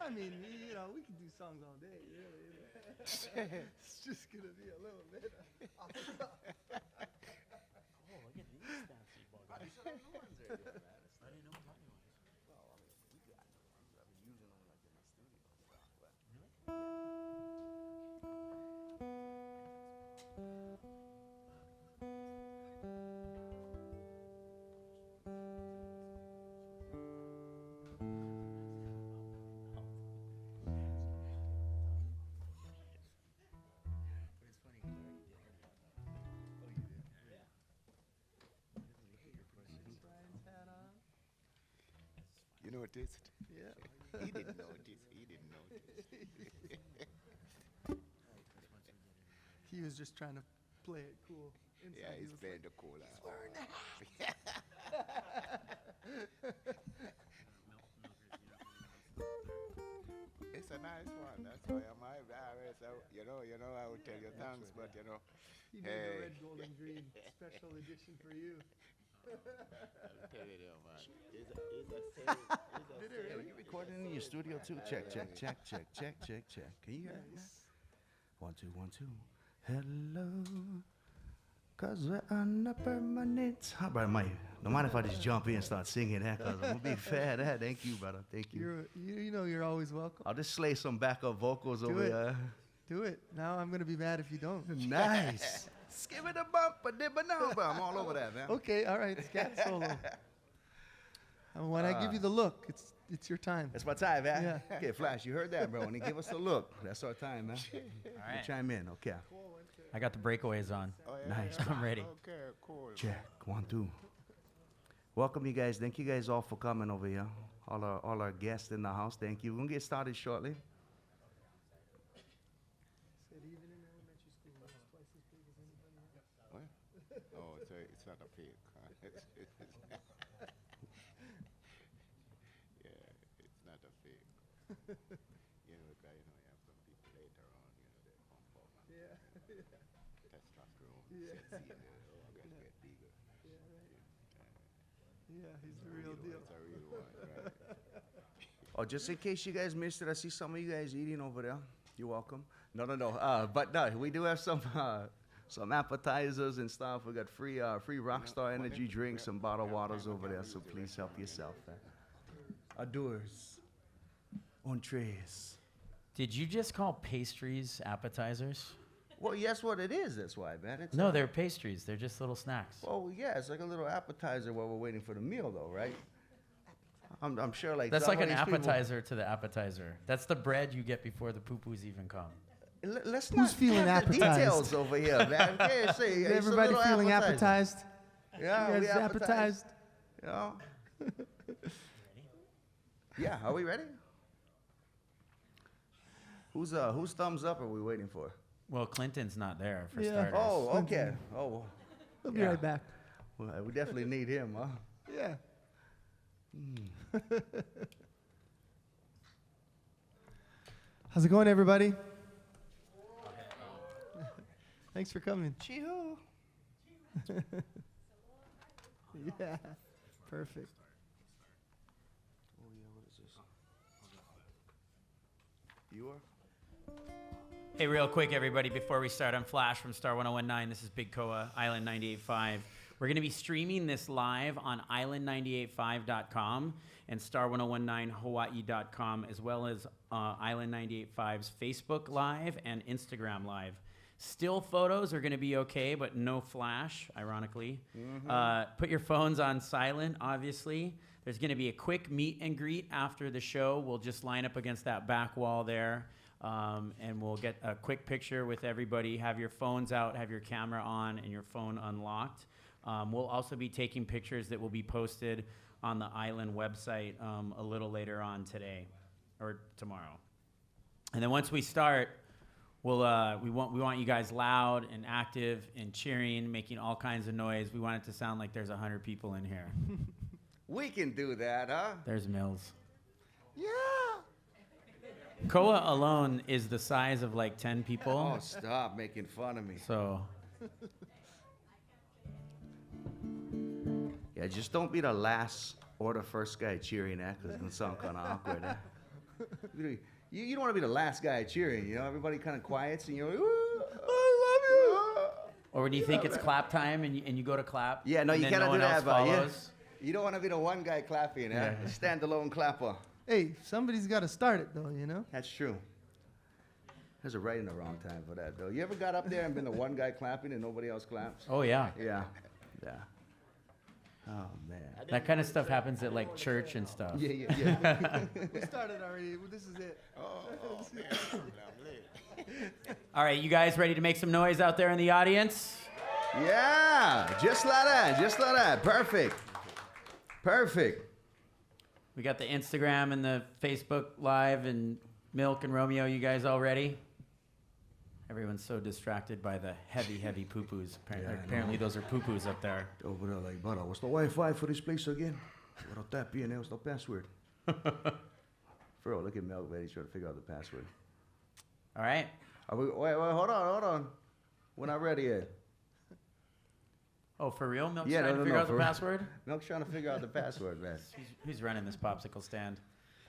I mean, we can do songs all day, really. It's just gonna be a little bit off the top. Oh, look at these fancy buggers. These are the new ones right there, man. It's I like, didn't know what that was. well, I mean, we got new ones. I've been using them like in my studio and stuff, but Really? But it's funny because I already did it. oh, you did? Yeah. Brian's hat on. You noticed? Yeah. He didn't notice. He didn't notice. He was just trying to play it cool. Inside Yeah, he he's was playing the cool out. It's a nice one. That's why I'm so I would tell you thanks, but He made the Hey. red, gold, and green special edition for you. I'll tell you, man. Did it really? You recording in your studio too? Check, check, check, check, check, check, check. Can you hear it? Nice. 1, 2, 1, 2. Hello. Cause we're on a permanent. How about Mike? Don't mind if I just jump in and start singing that, cause I'm a big fan of that. Thank you, brother. Thank you. You're always welcome. I'll just slay some backup vocals over it. here. Do it. Now I'm gonna be mad if you don't. Nice. Skip it a bump, a dip a number. I'm all over that, man. Okay, all right, scat solo. And when I give you the look, it's your time. That's my time, man. Yeah. Okay, Flash, you heard that, bro. When he give us a look, that's our time, man. All You right. chime in, okay. I got the breakaways on. Oh, yeah, Nice. yeah. I'm ready. Okay, cool. Check, 1, 2. Welcome, you guys. Thank you guys all for coming over here. All our guests in the house. Thank you. We're gonna get started shortly. Said even in elementary school, I was twice as big as anybody else. What? Oh, it's not a fake. Yeah, it's not a fake. Because you have some people later on, they pump up and Yeah. testosterone Yeah. sets in, I'm gonna get bigger. Yeah, right. Yeah, he's the real deal. It's a real one, right? Oh, just in case you guys missed it, I see some of you guys eating over there. You're welcome. No. But no, we do have some appetizers and stuff. We got free Rockstar energy drinks and bottled waters over there. So please help yourself. Hors entrees. Did you just call pastries appetizers? Well, yes, what it is. That's why, man. It's No, they're pastries. They're just little snacks. Well, yeah, it's like a little appetizer while we're waiting for the meal, though, right? I'm sure, like That's some like of an these people- appetizer to the appetizer. That's the bread you get before the poo-poos even come. Let's Who's not feeling have the appetized? details over here, man. Okay, say, Is it's a everybody little feeling appetizer. appetized? Yeah, You we guys appetized? You know? Yeah, are we ready? Whose thumbs up are we waiting for? Well, Clinton's not there for Yeah. starters. Oh, okay. Oh, We'll be Yeah. right back. well, we definitely need him, huh? Yeah. How's it going, everybody? Thanks for coming. Chee-hoo. Yeah, perfect. Oh, yeah, what is this? You are? Hey, real quick, everybody, before we start, I'm Flash from Star 1019. This is Big Koa, Island 98.5. We're going to be streaming this live on island985.com and star1019hawaii.com, as well as Island 98.5's Facebook Live and Instagram Live. Still photos are going to be okay, but no flash, ironically. Put your phones on silent, obviously. There's going to be a quick meet and greet after the show. We'll just line up against that back wall there, and we'll get a quick picture with everybody. Have your phones out, have your camera on, and your phone unlocked. We'll also be taking pictures that will be posted on the Island website a little later on today or tomorrow. And then once we start, we want you guys loud and active and cheering, making all kinds of noise. We want it to sound like there's 100 people in here. We can do that, huh? There's Mills. Yeah. Koa alone is the size of like 10 people. Oh, stop making fun of me. So Yeah, just don't be the last or the first guy cheering at, because it's going to sound kind of awkward. Eh? You don't want to be the last guy cheering, you know? Everybody kind of quiets and you're like, "Ooh, I love Or when you think it's clap time and you go to clap. you." Yeah, no, and you then gotta no do one else that, but yeah. follows. You don't want to be the one guy clapping, huh? Yeah. Standalone clapper. Hey, somebody's got to start it though, you know. That's true. There's a right and a wrong time for that, though. You ever got up there and been the one guy clapping and nobody else claps? Oh, yeah. Yeah. Yeah. Oh, man. That kind of stuff happens at like church and stuff. Yeah, yeah, yeah. We started already. Well, this is it. Oh, man, I'm late. All right, you guys ready to make some noise out there in the audience? Yeah. Just like that. Just like that. Perfect. Perfect. We got the Instagram and the Facebook Live and Milk and Romeo. You guys all ready? Everyone's so distracted by the heavy poo-poos. Apparently, Yeah, I know. apparently those are poo-poos up there. Over there, like, brother, what's the Wi-Fi for this place again? Without that being there, what's the password? For real, look at Milk, man. He's trying to figure out the password. All right. Are we, wait, hold on. We're not ready yet. Oh, for real? Milk's Yeah, trying no, to no, figure no, out the for real. password? Milk's trying to figure out the password, man. Who's running this popsicle stand?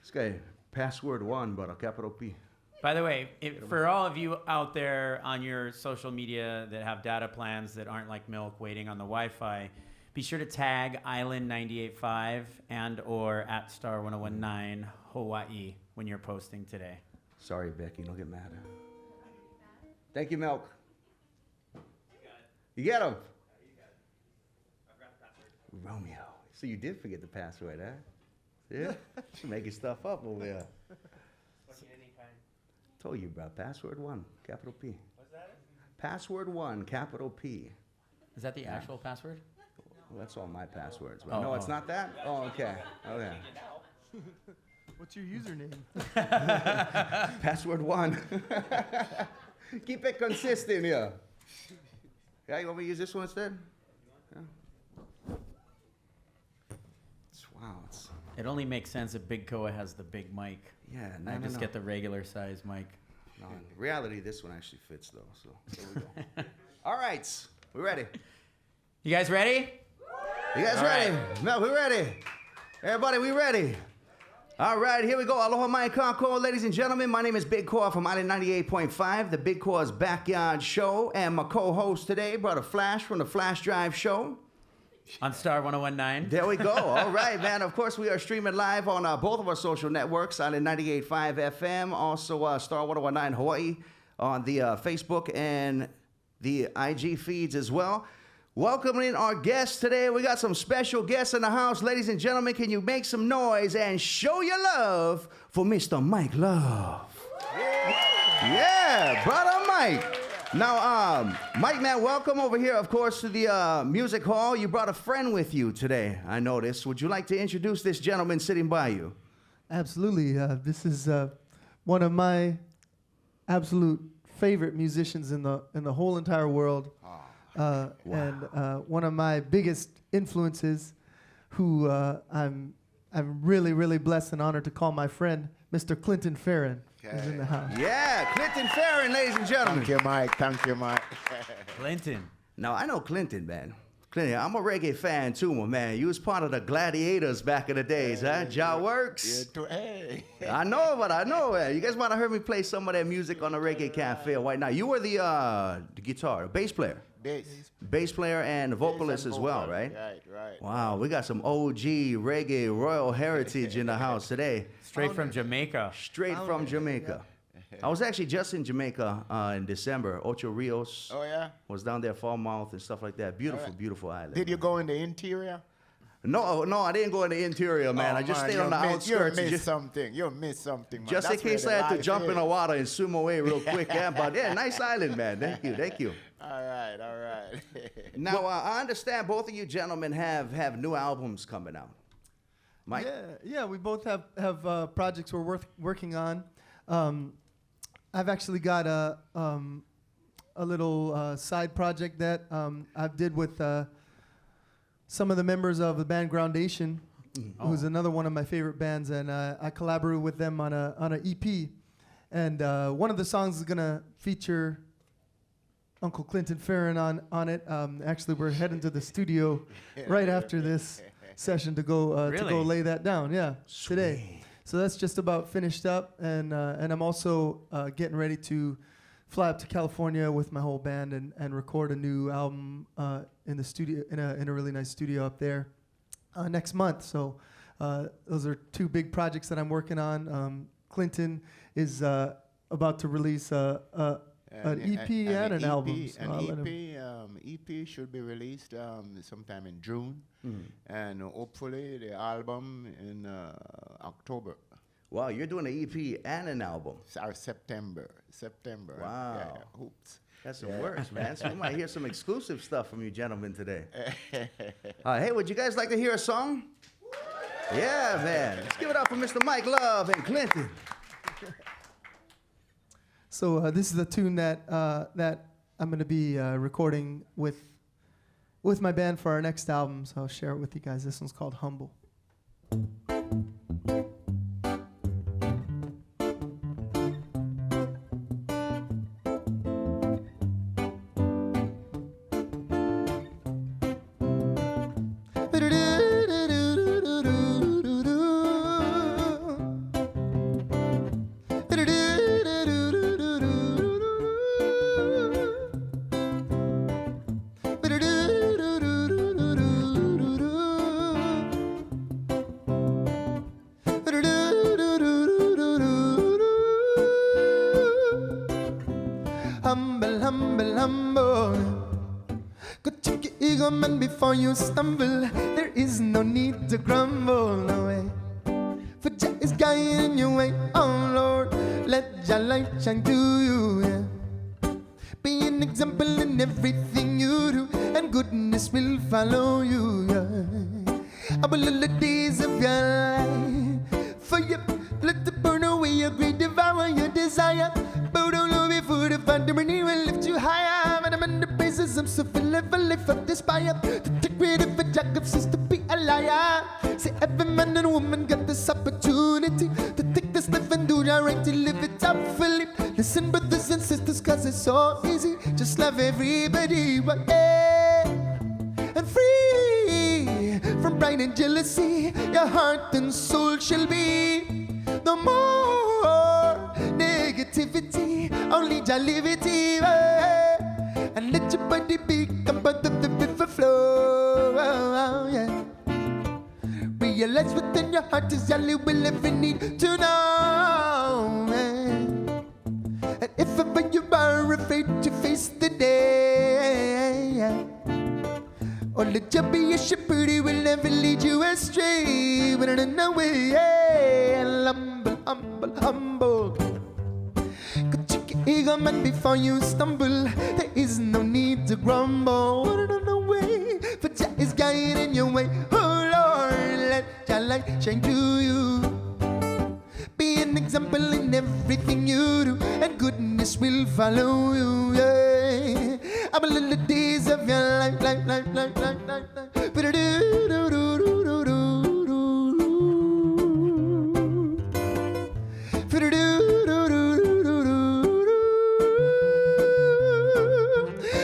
This guy, password 1, but a capital P. By the way, for all of you out there on your social media that have data plans that aren't like Milk waiting on the Wi-Fi, be sure to tag Island985 and or at Star1019 Hawaii when you're posting today. Sorry, Becky, don't get mad. Thank you, Milk. You get him? Romeo. So you did forget the password, huh? Yeah? You're making stuff up over there. Told you, bro. Password 1, capital P. What's that? Password 1, capital P. Is that the actual password? Well, that's all my passwords. Oh, no, it's oh. not that? Oh, okay. Okay. What's your username? Password 1. Keep it consistent here. Yeah, you want me to use this one instead? Yeah. Wow. It only makes sense if Big Koa has the big mic. Yeah, I just get the regular size mic. No, in reality, this one actually fits, though. So there we go. All right. We're ready. You guys ready? You guys All ready? right. No, we're ready. Everybody, we ready? All right, here we go. Aloha mai kākou, ladies and gentlemen. My name is Big Koa from Island 98.5, the Big Koa's Backyard Show. And my co-host today, Brother Flash from the Flash Drive Show. On Star 1019. There we go. All right, man. Of course, we are streaming live on both of our social networks, Island 98.5 FM, also Star 1019 Hawaii on the Facebook and the IG feeds as well. Welcoming our guests today. We got some special guests in the house. Ladies and gentlemen, can you make some noise and show your love for Mr. Mike Love? Yeah, brother Mike. Now, Mike, man, welcome over here, of course, to the music hall. You brought a friend with you today, I noticed. Would you like to introduce this gentleman sitting by you? Absolutely. This is one of my absolute favorite musicians in the whole entire world, and one of my biggest influences, who I'm really, really blessed and honored to call my friend, Mr. Clinton Farron, is in the house. Yeah, Clinton Farron, ladies and gentlemen. Thank you, Mike. Thank you, Mike. Clinton. Now, I know Clinton, man. Clinton, I'm a reggae fan too, my man. You was part of the Gladiators back in the days, huh? Ja Works. Hey. I know, man. You guys might have heard me play some of that music on the Reggae Cafe right now. You were the guitar, bass player. Bass player and vocalist as well, right? Right. Wow, we got some OG reggae royal heritage in the house today. Straight from Jamaica. Straight from Jamaica. I was actually just in Jamaica in December. Ocho Rios. Oh, yeah? Was down there, Falmouth and stuff like that. Beautiful, Alright. beautiful island. Did you go in the interior? No, I didn't go in the interior, man. I just stayed on the outskirts. You missed something. You missed something, man. Just in That's where case the I had to life jump in is. the water and swim away real quick. Yeah, but yeah, nice island, man. Thank you. All right. Now, I understand both of you gentlemen have new albums coming out. Mike? Yeah. We both have projects we're working on. I've actually got a little side project that I did with some of the members of the band Groundation, who's another one of my favorite bands, and I collaborated with them on an EP. And one of the songs is gonna feature Uncle Clinton Farron on it. Actually, we're heading to the studio right after this session to go Really? lay that down. Yeah, today. So that's just about finished up, and I'm also getting ready to fly up to California with my whole band and record a new album in the studio in a really nice studio up there next month. So those are two big projects that I'm working on. Clinton is about to release an EP and an album. So I'll let him- EP should be released sometime in June, Mhm. and hopefully the album in October. Wow, you're doing an EP and an album. Or September. Wow. Yeah, oops. That's some works, man. So we might hear some exclusive stuff from you gentlemen today. Hey, would you guys like to hear a song? Yeah, man. Let's give it up for Mr. Mike Love and Clinton. So this is a tune that I'm going to be recording with my band for our next album. So I'll share it with you guys. This one's called Humble. Humble, humble, humble. Go check your ego, man, before you stumble. There is no need to grumble, no way. For Jah is guiding your way, oh Lord. Let Jah light shine through you, yeah. Be an example in everything you do, and goodness will follow you, yeah. About the days of your life, for you, let the burn away your greed, devour your desire. Bow down low before the fundamental will lift you higher. And I'm in the basis, I'm so full of a life of despair. To take rid of a jack of sense to be a liar. Say every man and woman got this opportunity to take this life and do the right to live it up fully. Listen, brothers and sisters, cause it's so easy. Just love everybody, but yeah. And free from pride and jealousy, your heart and soul shall be. No more negativity, only jollivity, and let your body become part of the river flow. Yeah. Realize within your heart is all you will ever need to know. And if ever you are afraid to face the day, or let you be a shepherd, he will never lead you astray. But in a way, humble, humble, humble. Go check your ego, man, before you stumble. There is no need to grumble. Run away, for Jah is guiding your way. Oh Lord, let Jah light shine through you. Be an example in everything you do, and goodness will follow you. Yeah. I'm a little days of your life, life.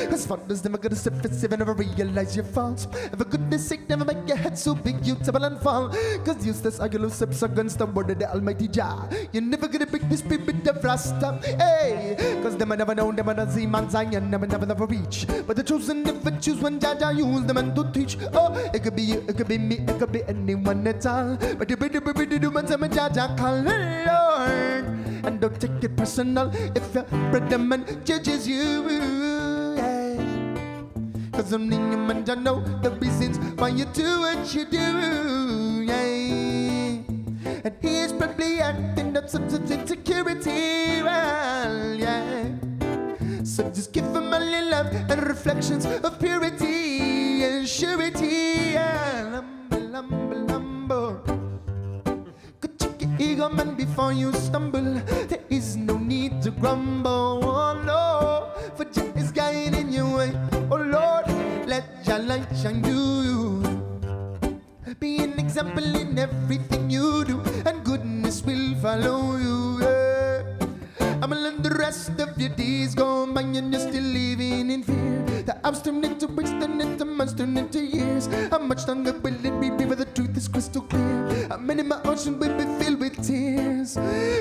Cause fathers never gonna surface if you never realize your faults. And for goodness sake, never make your head so big you tumble and fall. Cause useless arguments against the word of the Almighty Jah. You're never gonna break the spirit of Rasta. Hey, cause them I never know, them I don't see man Zion, never reach. But the chosen never choose when Jah use them and to teach. Oh, it could be you, it could be me, it could be anyone at all. But you better do man some Jah call Lord. And don't take it personal if your brother man judges you. Cause only you man don't know the reasons why you do what you do, yeah. And he is probably acting up some insecurity, well, yeah. So just give him all your love and reflections of purity and surety, yeah. Humble, humble. Go check your ego, man, before you stumble. There is no need to grumble, oh no. For Jah is guiding your way, oh Lord. Let your light shine through you. Be an example in everything you do, and goodness will follow you. Yeah. I'm gonna let the rest of your days go by, and you're still living in fear. The hours turn into weeks, turn into months, turn into years. How much longer will it be before the truth is crystal clear? Many my ocean will be filled with tears.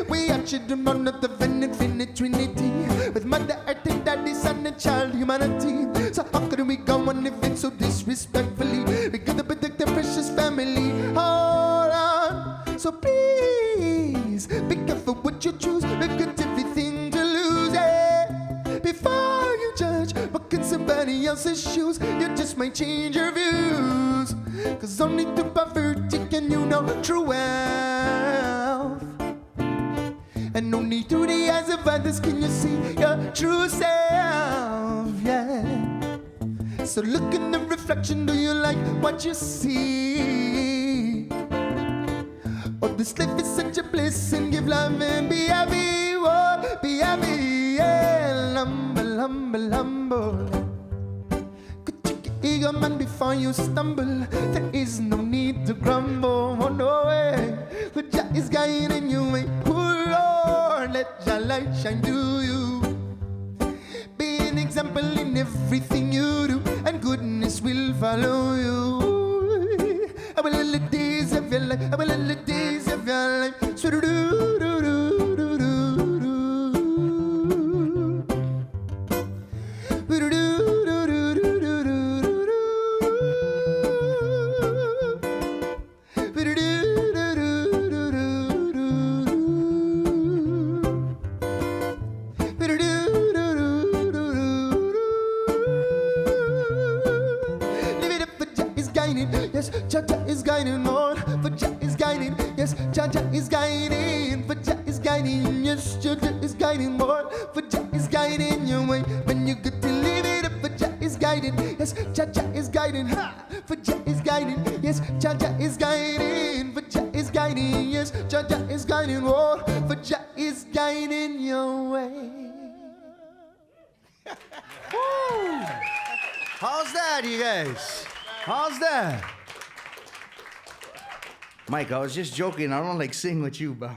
We are children of the infinite trinity, with Mother Earth and Daddy, Son and Child humanity. So how can we go on living so disrespectfully? We gotta protect the precious family. Hold on, so please be careful what you choose. We've got everything to lose. Yeah. Before you judge, walk in somebody else's shoes. You just might change your views. Cause only through poverty can you know true wealth. And only through the eyes of others can you see your true self, yeah. So look in the reflection, do you like what you see? Oh, this life is such a bliss, and give love and be happy, oh, be happy, yeah. Humble, humble, humble. Ego man before you stumble. There is no need to grumble. Oh no way. But Jah is guiding you way. Oh Lord, let Jah light shine through you. Be an example in everything you do, and goodness will follow you. Our little days of your life, our little days of your life. Yes, Jah is guiding, Lord. For Jah is guiding. Yes, Jah is guiding. For Jah is guiding. Yes, Jah is guiding, Lord. For Jah is guiding your way. When you get to live it up, for Jah is guiding. Yes, Jah is guiding. Ha! For Jah is guiding. Yes, Jah is guiding. For Jah is guiding. Yes, Jah is guiding, Lord. For Jah is guiding your way. Woo! How's that, you guys? How's that? Mike, I was just joking. I don't like sing with you, bro.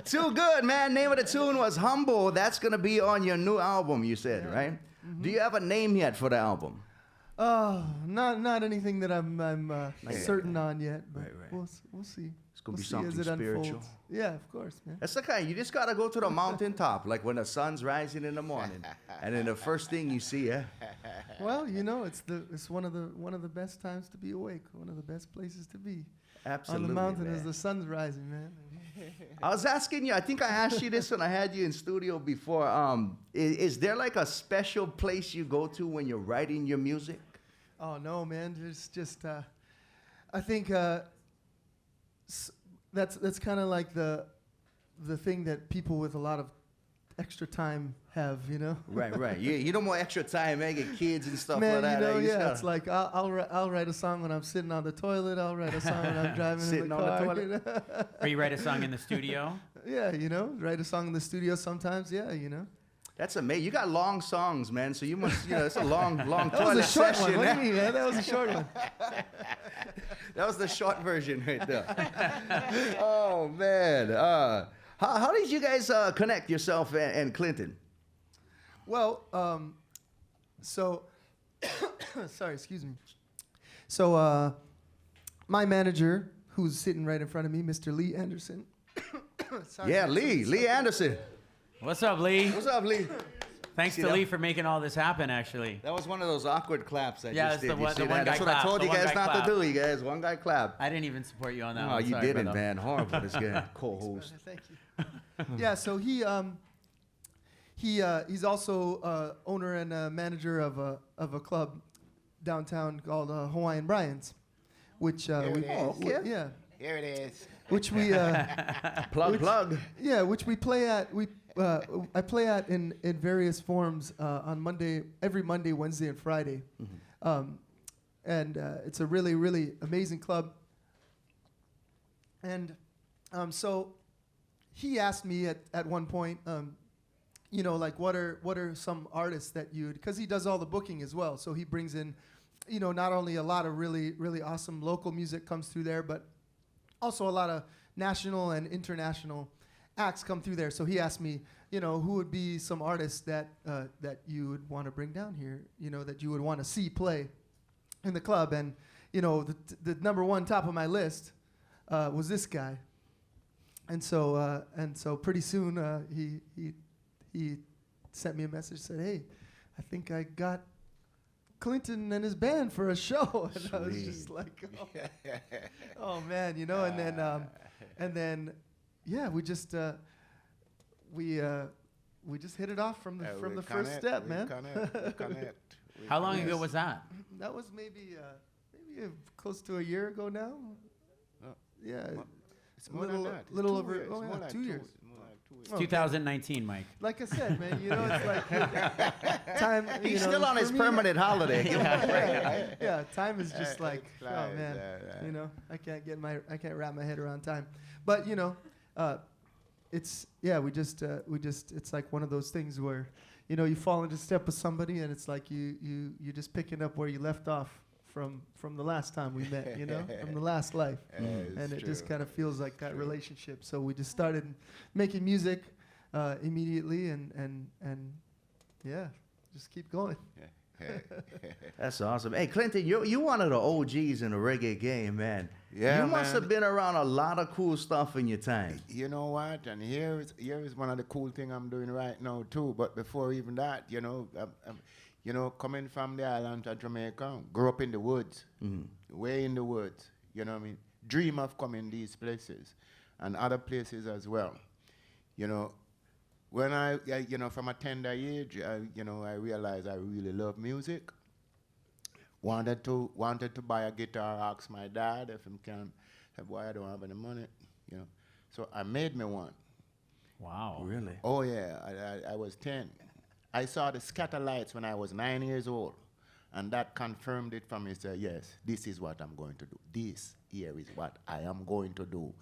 Too good, man. Name of the tune was Humble. That's going to be on your new album, you said, right? Mm-hmm. Do you have a name yet for the album? Not anything that I'm certain on yet, but Right. We'll see. It's going to be see as something it spiritual. unfolds. Yeah, of course, man. That's the kind. You just got to go to the mountaintop, like when the sun's rising in the morning. And then the first thing you see, Well, you know, it's one of the best times to be awake, one of the best places to be. Absolutely, on the mountain man. as the sun's rising, man. I was asking you, I think I asked you this when I had you in studio before. Is there like a special place you go to when you're writing your music? Oh no, man! There's just I think that's kind of like the thing that people with a lot of extra time have, you know. Right. You know more extra time, man. Get kids and stuff Man, like that. you know, You just yeah, gotta- it's like I'll write a song when I'm sitting on the toilet. I'll write a song when I'm driving in Sitting the on the car. toilet? You know? Or you write a song in the studio. Yeah, you know, write a song in the studio sometimes. Yeah, you know. That's amazing. You got long songs, man. So you must, it's a long That toilet was a short session. one. What do eh? you mean, man? That was a short one. That was the short version right there. Oh, man. How did you guys connect, yourself and Clinton? Well, so sorry, excuse me. So my manager, who's sitting right in front of me, Mr. Lee Anderson. Sorry, Yeah, man. Lee Anderson. What's up, Lee? What's up, Lee? Thanks See to that? Lee for making all this happen, actually. That was one of those awkward claps I Yeah, just it's did. the You one- see the that? one That's guy what I clap, told the you one guys guy not clap. to do, you guys. One guy clap. I didn't even support you on that Oh, one. you Sorry, didn't, brother. man. Horrible, this guy. Co-host. Thank you. Yeah, so he's also owner and manager of a club downtown called Hawaiian Brian's, which Here it is. w- yeah, Here it is. which we Plug. yeah, which we play at. I play at in various forms on every Monday, Wednesday, and Friday, and it's a really, really amazing club. And so he asked me at one point, you know, like what are some artists that because he does all the booking as well, so he brings in, you know, not only a lot of really, really awesome local music comes through there, but also a lot of national and international acts come through there. So he asked me, you know, who would be some artists that you would want to bring down here, you know, that you would want to see play in the club. And you know, the number one top of my list was this guy. And so pretty soon he sent me a message, said, "Hey, I think I got Clinton and his band for a show." And I was just like, oh man, you know. And then yeah, we just hit it off from the first step, man. We connect. How long ago was that? That was maybe close to a year ago now. Oh. Yeah, It's more than that. It's little 2 over years. oh More yeah, like 2 years. More like 2 years. It's 2019, Mike. Like I said, man, you know, it's like time. He's you know, still on for his me- permanent holiday. Give him a break. Yeah, time is just like, It oh flies, man, yeah. you know, I can't wrap my head around time. But you know, it's it's like one of those things where, you know, you fall into step with somebody and it's like you're just picking up where you left off from the last time we met, you know, from the last life. And it just kind of feels like that relationship. So we just started making music immediately and yeah, just keep going. That's awesome. Hey, Clinton, you're one of the OGs in the reggae game, man. Yeah, you must man. have been around a lot of cool stuff in your time. You know what? And here is one of the cool thing I'm doing right now too. But before even that, you know, coming from the island of Jamaica, grew up in the woods, way in the woods. You know what I mean? Dream of coming these places and other places as well. You know, when I you know, from a tender age, I realized I really love music. Wanted to buy a guitar, asked my dad if he can. Said, "Boy, I don't have any money," you know. So I made me one. Wow. Really? Oh yeah, I was 10. I saw the scatter lights when I was 9 years old, and that confirmed it for me. Said, "Yes, this is what I'm going to do. This here is what I am going to do,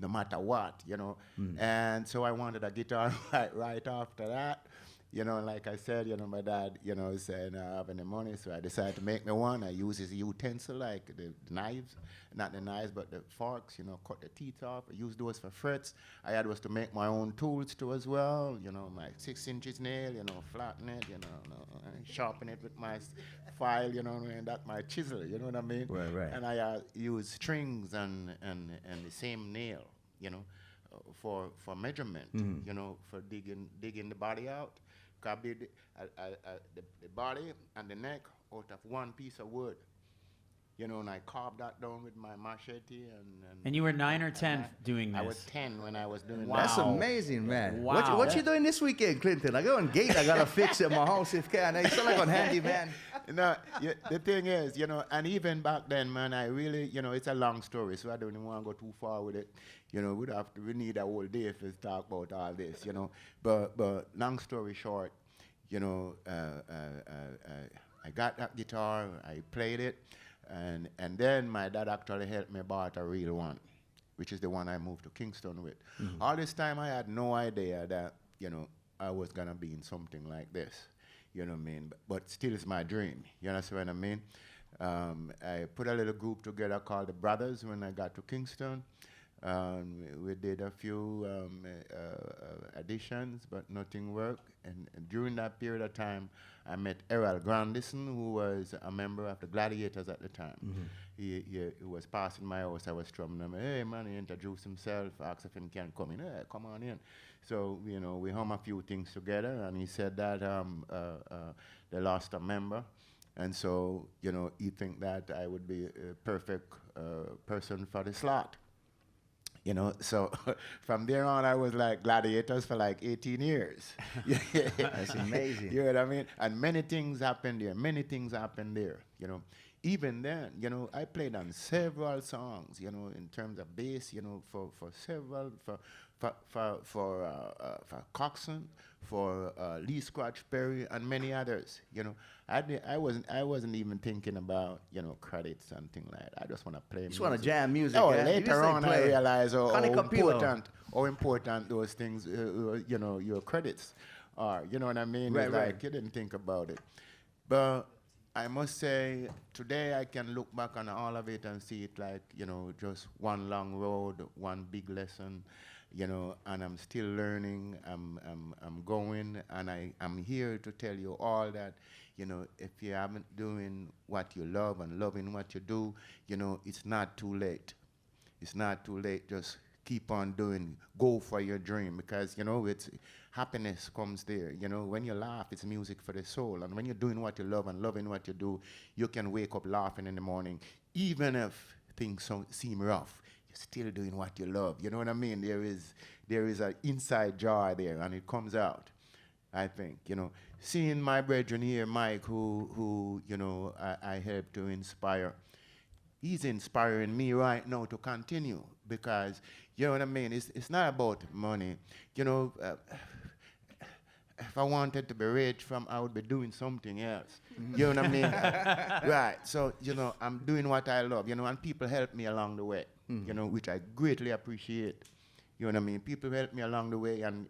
no matter what, you know." And so I wanted a guitar right after that. You know, like I said, you know, my dad, you know, said I don't have any money, so I decided to make me one. I use his utensil, like the knives, not the knives, but the forks, you know, cut the teeth off. I use those for frets. I had was to make my own tools too as well, you know, my 6 inches nail, you know, flatten it, you know, sharpen it with my file, you know, and that my chisel, you know what I mean? Right. And I use strings and the same nail, you know, for measurement, you know, for digging the body out. Copy the body and the neck out of one piece of wood. You know, and I carved that down with my machete. And you were 9 or 10 doing this? I was 10 when I was doing Wow. That's that. amazing, man. Wow. What you doing this weekend, Clinton? I got on gate. I got to fix at my house if can. You sound like on handyman. No, the thing is, you know, and even back then, man, I really, you know, it's a long story, so I don't even want to go too far with it. You know, we need a whole day to talk about all this, you know. But long story short, you know, I got that guitar, I played it, and then my dad actually helped me buy a real one, which is the one I moved to Kingston with. All this time, I had no idea that, you know, I was gonna be in something like this. You know what I mean? But still, it's my dream. You understand what I mean? I put a little group together called the Brothers when I got to Kingston. We did a few auditions, but nothing worked. And during that period of time, I met Errol Grandison, who was a member of the Gladiators at the time. He was passing my house. I was strumming him. "Hey, man," he introduced himself, asked if he can come in. "Hey, come on in." So, you know, we hum a few things together, and he said that they lost a member. And so, you know, he think that I would be a perfect person for the slot. You know, so from there on, I was like Gladiators for like 18 years. That's amazing. You know what I mean? And many things happened there. You know, even then, you know, I played on several songs. You know, in terms of bass. You know, for Coxsone, for Lee Scratch Perry, and many others. You know, I wasn't even thinking about, you know, credits and things like that. I just want to play. Just want to jam music. Oh, yeah? You just later like on I play. realized Connie Capillo. how important those things, you know, your credits are. You know what I mean? Right, It's right. like you didn't think about it. But I must say, today I can look back on all of it and see it like, you know, just one long road, one big lesson, you know, and I'm still learning, I'm going, and I'm here to tell you all that you know, if you haven't doing what you love and loving what you do, you know, it's not too late. It's not too late. Just keep on doing. Go for your dream, because, you know, it's happiness comes there. You know, when you laugh, it's music for the soul. And when you're doing what you love and loving what you do, you can wake up laughing in the morning, even if things seem rough. You're still doing what you love. You know what I mean? There is an inside joy there, and it comes out, I think. You know, seeing my brethren here, Mike, who you know, I helped to inspire, he's inspiring me right now to continue, because, you know what I mean? It's not about money. You know, if I wanted to be rich, I would be doing something else. You know what I mean? Right. So, you know, I'm doing what I love, you know, and people help me along the way, you know, which I greatly appreciate. You know what I mean? People help me along the way, and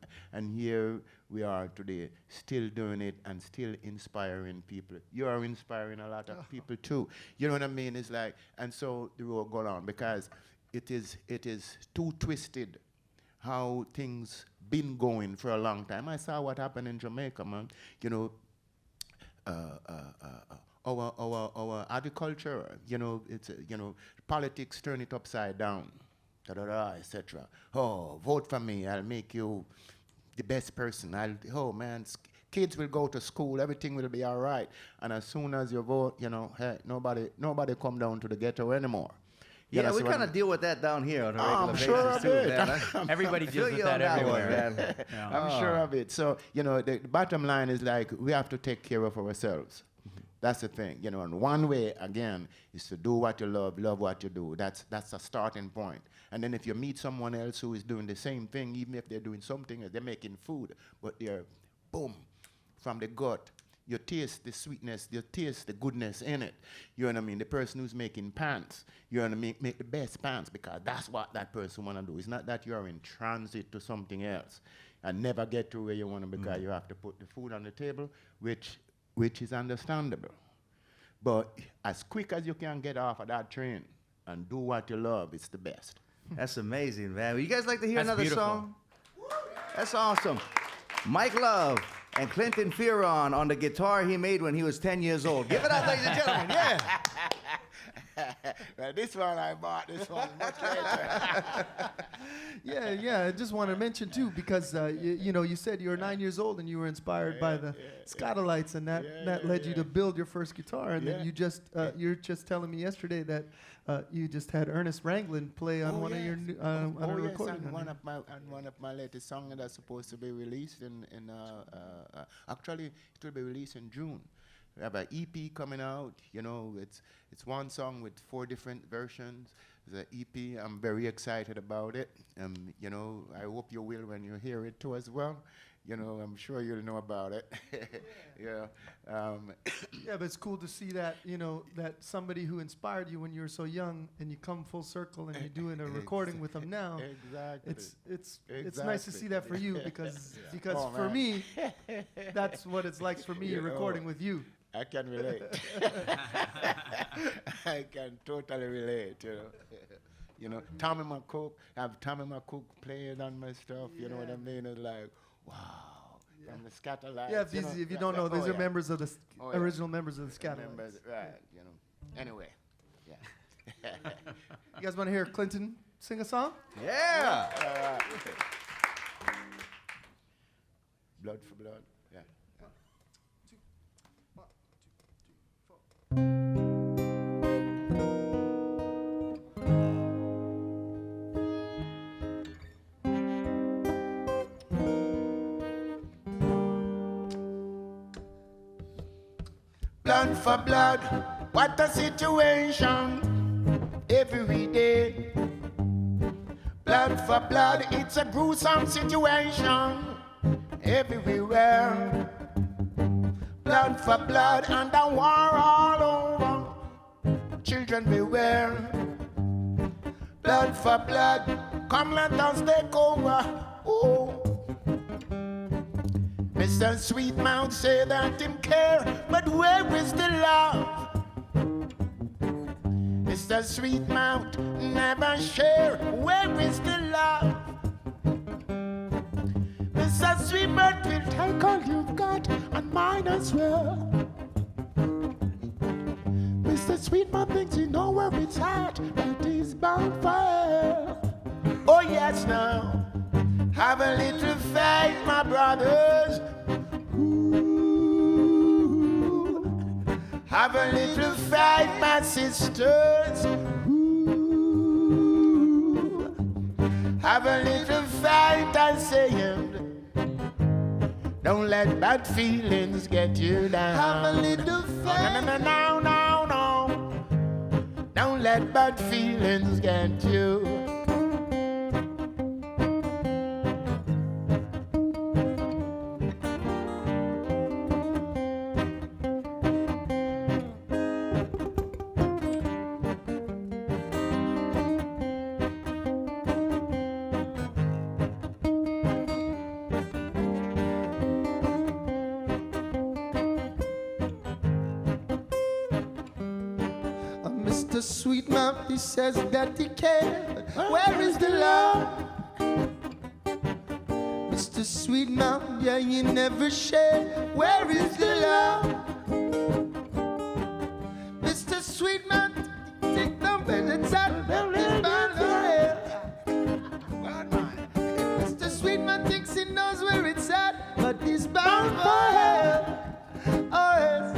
here we are today, still doing it and still inspiring people. You are inspiring a lot of people too. You know what I mean? It's like, and so the road go on, because it is too twisted how things been going for a long time. I saw what happened in Jamaica, man. You know, our agriculture, you know, it's you know, politics turn it upside down, etc. Oh, vote for me, I'll make you the best person. Oh man, kids will go to school, everything will be all right. And as soon as you vote, you know, hey, nobody come down to the ghetto anymore. Yeah, we kind of deal with that down here on a regular basis, sure of too, it. man. Everybody feel deals with you that on that one, everywhere. man. Yeah. I'm sure of it. So, you know, the bottom line is like, we have to take care of ourselves. That's the thing, you know, and one way, again, is to do what you love what you do. That's a starting point. And then if you meet someone else who is doing the same thing, even if they're doing something, they're making food, but they're, boom, from the gut, you taste the sweetness, you taste the goodness in it. You know what I mean? The person who's making pants, you know what I mean? Make the best pants, because that's what that person want to do. It's not that you're in transit to something else and never get to where you want to, because you have to put the food on the table, which is understandable. But as quick as you can get off of that train and do what you love, it's the best. That's amazing, man. Would you guys like to hear That's another beautiful. song? That's awesome. Mike Love and Clinton Fearon on the guitar he made when he was 10 years old. Give it up, ladies and gentlemen. Yeah. Well, this one I bought, this one much later. Yeah. I just want to mention too, because you know, you said you were 9 years old and you were inspired by the Scotalites, and that led you to build your first guitar. And then you just you're just telling me yesterday that you just had Ernest Ranglin play on one of your on a recording. And one of my latest songs that's supposed to be released in actually it will be released in June. We have an EP coming out. You know, it's one song with 4 different versions. It's an EP. I'm very excited about it. You know, I hope you will when you hear it too as well. You know, I'm sure you'll know about it. Yeah. Yeah, but it's cool to see that, you know, that somebody who inspired you when you were so young, and you come full circle and you're doing a recording with them now. Exactly. It's nice to see that for you, because Oh, for man. me, that's what it's like for me, You know, recording with you. I can relate. I can totally relate, you know. You know, Tommy McCook, I have Tommy McCook playing on my stuff, you know what I mean? It's like, wow, from the Scatterlights. Yeah, if you don't know, these are members of the original members of the Scatterlights. Members, right, you know. Anyway, yeah. You guys want to hear Clinton sing a song? Yeah. Blood for blood, yeah. Blood for blood, what a situation every day. Blood for blood, it's a gruesome situation everywhere. Blood for blood, and the war all over. Children beware. Blood for blood, come let us take over. Oh. Mr. Sweetmouth say that him care, but where is the love? Mr. Sweetmouth never share, where is the love? Mr. Sweetmouth will take all you've got and mine as well. Mr. Sweetman thinks he know where it's at, but he's bound for hell. Oh yes now, have a little faith, my brothers. Ooh. Have a little faith, my sisters. Ooh. Have a little faith, I say. Don't let bad feelings get you down. Have a little faith. No. Don't let bad feelings get you. Mr. Sweetmouth, he says that he cares. Where is the love? Mr. Sweetmouth, yeah, you never share. Where is the love? Mr. Sweetmouth, take the visits out of his band. Mr. Sweetmouth thinks he knows where it's at, but he's bound for hell. Oh, yes.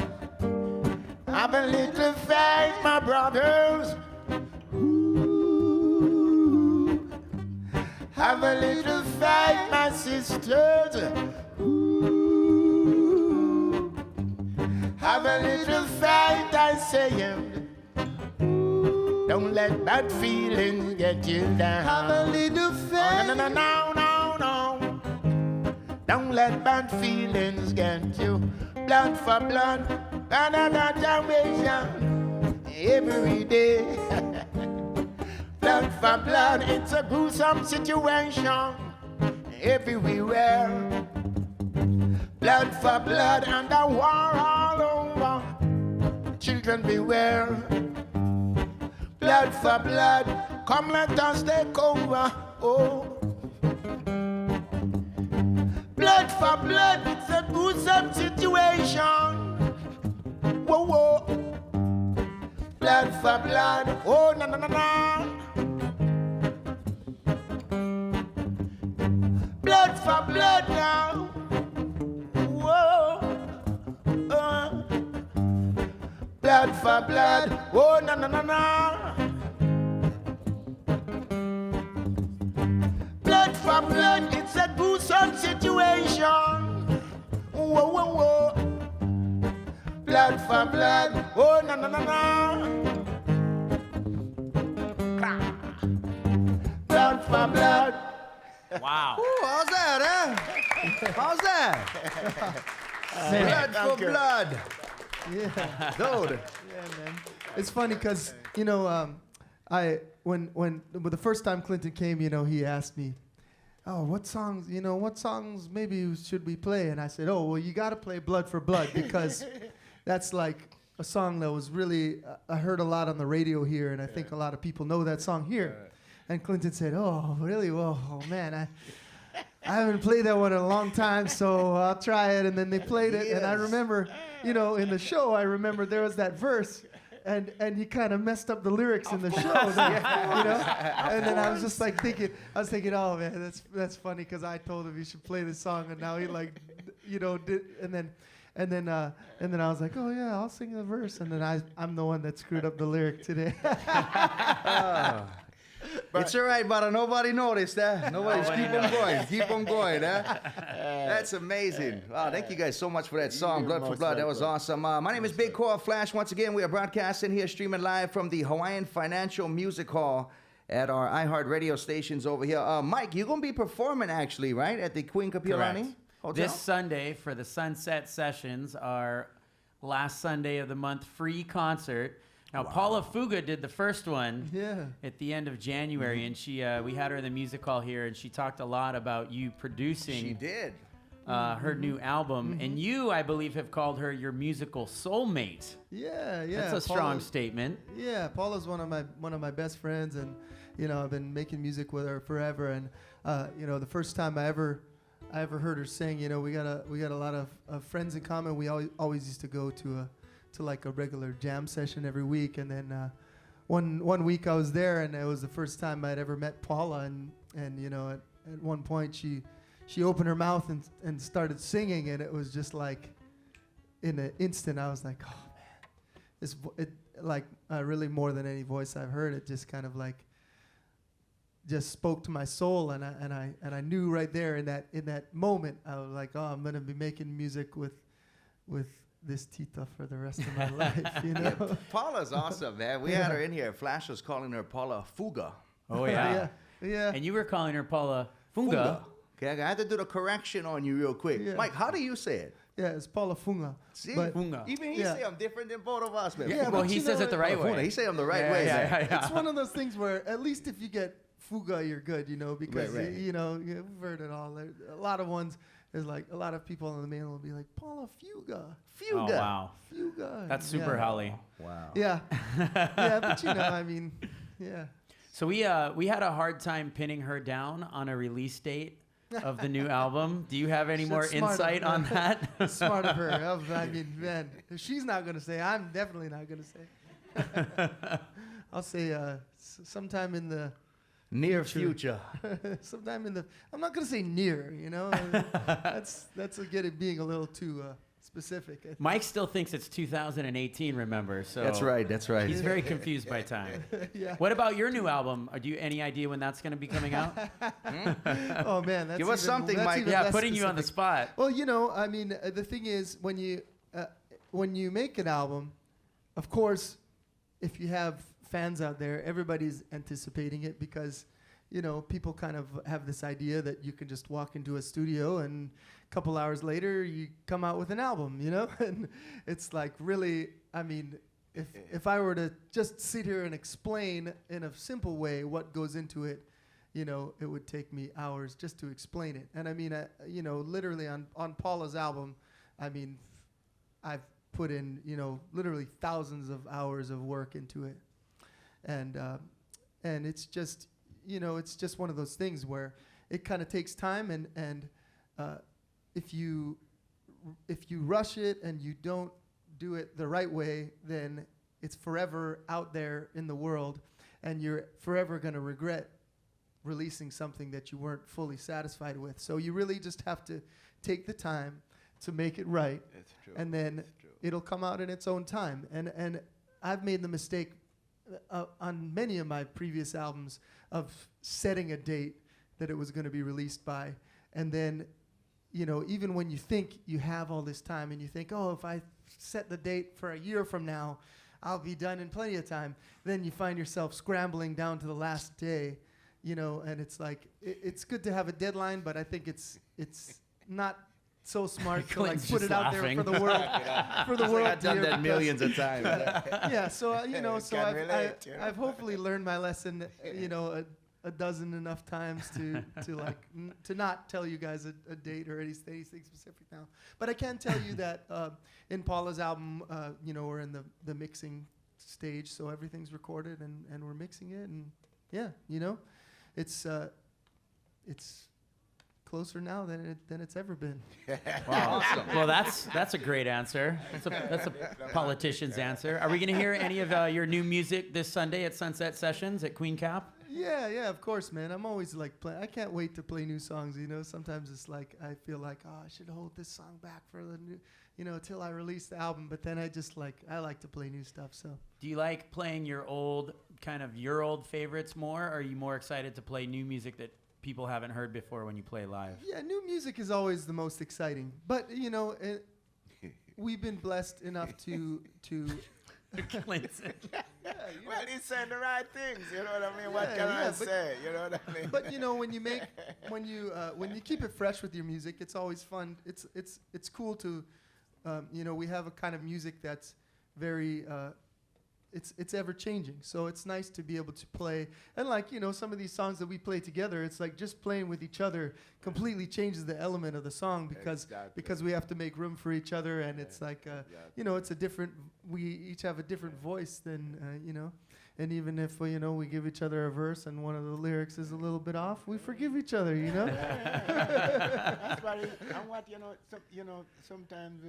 Have a little faith, my brothers. Ooh. Have a little faith, my sisters. Ooh. Have a little faith, I say. Don't let bad feelings get you down. Have a little faith. Oh, no. Don't let bad feelings get you. Blood for blood. Another generation every day. Blood for blood, it's a gruesome situation everywhere. Blood for blood and a war all over. Children beware. Blood for blood, come let us take over. Oh. Blood for blood, it's a gruesome situation. Whoa. Blood for blood. Oh, no. Blood for blood now. Whoa. Blood for blood. Oh, no. Blood for blood. It's a gruesome situation. Whoa. Blood for blood, oh no. Blood for blood. Wow. Ooh, how's that, How's that? Blood for blood. Yeah. Dude. Yeah, man. It's funny because, you know, when the first time Clinton came, you know, he asked me, oh, what songs maybe should we play? And I said, oh, well, you got to play Blood for Blood because that's like a song that was really, I heard a lot on the radio here, and I think a lot of people know that song here. And Clinton said, oh, really? Well, oh, man, I haven't played that one in a long time, so I'll try it. And then they played it, and I remember, you know, in the show, I remember there was that verse, and he kind of messed up the lyrics in the show, you know? And then I was just like thinking, oh, man, that's funny because I told him he should play this song, and now he like, you know, did, and then I was like, oh yeah, I'll sing the verse, and then I'm the one that screwed up the lyric today. It's all right, but nobody noticed that. Nobody's keep on going, That's amazing. Wow, thank you guys so much for that song, Blood for Blood. That was awesome. My name is Big Core Flash. Once again, we are broadcasting here, streaming live from the Hawaiian Financial Music Hall at our iHeart radio stations over here. Mike, you're going to be performing actually, right, at the Queen Kapiolani Hotel? This Sunday for the Sunset Sessions, our last Sunday of the month free concert. Now, Paula Fuga did the first one at the end of January, and she we had her in the music hall here, and she talked a lot about you producing. She did. Her new album, and you, I believe, have called her your musical soulmate. Yeah. That's a strong statement. Yeah, Paula's one of my best friends, and you know, I've been making music with her forever. And you know, the first time I ever heard her sing, you know, we got a lot of friends in common. We always used to go to to like a regular jam session every week, and then one week I was there, and it was the first time I'd ever met Paula, and you know, at one point she opened her mouth and started singing, and it was just like, in an instant I was like, oh man, really more than any voice I've heard, it just kind of like just spoke to my soul, and I knew right there in that moment I was like, oh, I'm gonna be making music with this Tita for the rest of my life, you know. Paula's awesome, man. We had her in here. Flash was calling her Paula Fuga. Oh yeah. Yeah. And you were calling her Paula Funga. Okay, I had to do the correction on you real quick. Yeah. Mike, how do you say it? Yeah, it's Paula Funga. See, But Funga. even he Yeah. say I'm different than both of us, man. Yeah, Well, but he you says know it the what? right Funga, way. he say I'm the right Yeah, way. yeah, man. yeah. It's one of those things where at least if you get Fuga, you're good, you know, because Right. you know, we've heard it all. A lot of ones, there's like a lot of people on the mail will be like, Paula Fuga. Oh wow, Fuga. that's super Holly. Wow. Yeah. Yeah, but you know, I mean, yeah. So we had a hard time pinning her down on a release date of the new album. Do you have any more That's smart of insight her. on that? Smart of her. I mean, man, if she's not going to say, I'm definitely not going to say. I'll say sometime in the, Near future. I'm not going to say near, you know. That's being a little too specific. I think. Mike still thinks it's 2018. Remember, so That's right. That's right. He's very confused by time. Yeah. What about your new album? Do you any idea when that's going to be coming out? Oh man, that's Give us something, that's Mike. even Yeah, less putting you on the specific. spot. Well, you know, I mean, the thing is, when you make an album, of course, if you have fans out there, everybody's anticipating it because, you know, people kind of have this idea that you can just walk into a studio and a couple hours later you come out with an album, you know? And it's like really, I mean, if I were to just sit here and explain in a simple way what goes into it, you know, it would take me hours just to explain it. And I mean, you know, literally on Paula's album, I mean, I've put in, you know, literally thousands of hours of work into it. And it's just, you know, it's just one of those things where it kind of takes time, and if you rush it and you don't do it the right way, then it's forever out there in the world, and you're forever going to regret releasing something that you weren't fully satisfied with. So you really just have to take the time to make it right, It's true. and then It's true. it'll come out in its own time. And I've made the mistake on many of my previous albums of setting a date that it was going to be released by, and then, you know, even when you think you have all this time and you think, oh, if I set the date for a year from now, I'll be done in plenty of time, then you find yourself scrambling down to the last day, you know, and it's like, it's good to have a deadline, but I think it's not so smart to like Clinton's put just it out there laughing. for the world, for the world I've to done hear, that because- millions of times. yeah, so you know, so Can relate, you know. I've hopefully learned my lesson, you know, a dozen enough times to like to not tell you guys a date or anything specific now. But I can tell you that in Paula's album, you know, we're in the mixing stage, so everything's recorded and we're mixing it, and yeah, you know, it's closer now than it's ever been. Wow. Well, that's a great answer. That's a politician's answer. Are we going to hear any of your new music this Sunday at Sunset Sessions at Queen Cap? Yeah, of course, man. I'm always like I can't wait to play new songs, you know. Sometimes it's like I feel like, oh, I should hold this song back for the new, you know, till I release the album, but then I like to play new stuff, so. Do you like playing your old favorites more, or are you more excited to play new music that people haven't heard before when you play live? Yeah, new music is always the most exciting. But, you know, we've been blessed enough to Clinton. Well, he's saying the right things. You know what I mean? What Yeah, can yeah, I but- say? You know what I mean? But you know, when you keep it fresh with your music, it's always fun. It's cool to, you know, we have a kind of music that's very, it's ever changing. So it's nice to be able to play, and like, you know, some of these songs that we play together, it's like just playing with each other completely changes the element of the song because we have to make room for each other, and it's like, you know, it's a different. We each have a different voice than, you know. And even if we give each other a verse and one of the lyrics is a little bit off, we forgive each other, you know. That's why, and what sometimes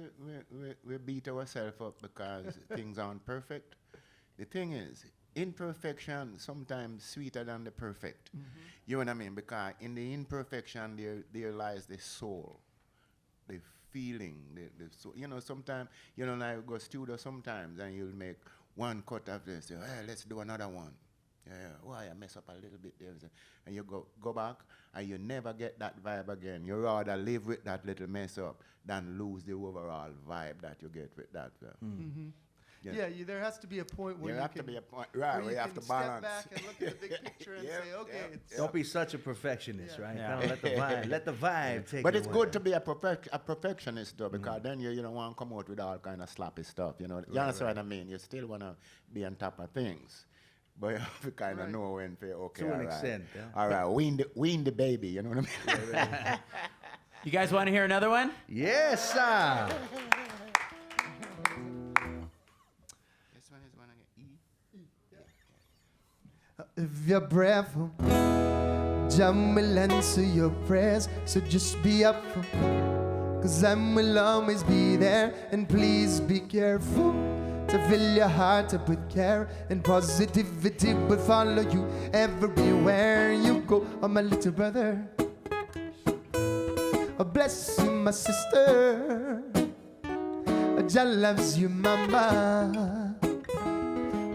we beat ourselves up because things aren't perfect. The thing is, imperfection sometimes sweeter than the perfect. You know what I mean? Because in the imperfection there lies the soul, the feeling, the soul. Sometimes like go studio sometimes and you'll make one cut of this. Say, hey, let's do another one. Yeah. Why I mess up a little bit there, and you go back and you never get that vibe again. You rather live with that little mess up than lose the overall vibe that you get with that. Yeah, there has to be a point where there have to be a point, right? Where you have to balance. Step back and look at the big picture and say, okay, it's Don't be such a perfectionist, right? Yeah. Kinda let the vibe take. But it it's away. good to be a perfectionist though, because then you don't want to come out with all kind of sloppy stuff. You understand what I mean? You still want to be on top of things, but you have to kind of know when to okay, To an all right. extent, yeah. All right, wean the baby. You know what I mean? You guys want to hear another one? Yes, sir. This one is one again. If you're prayerful, Jah will answer your prayers. So just be up, 'cause I will always be there. And please be careful to fill your heart up with care, and positivity will follow you everywhere you go. Oh, my little brother, oh, bless you, my sister. Jah loves you, mama,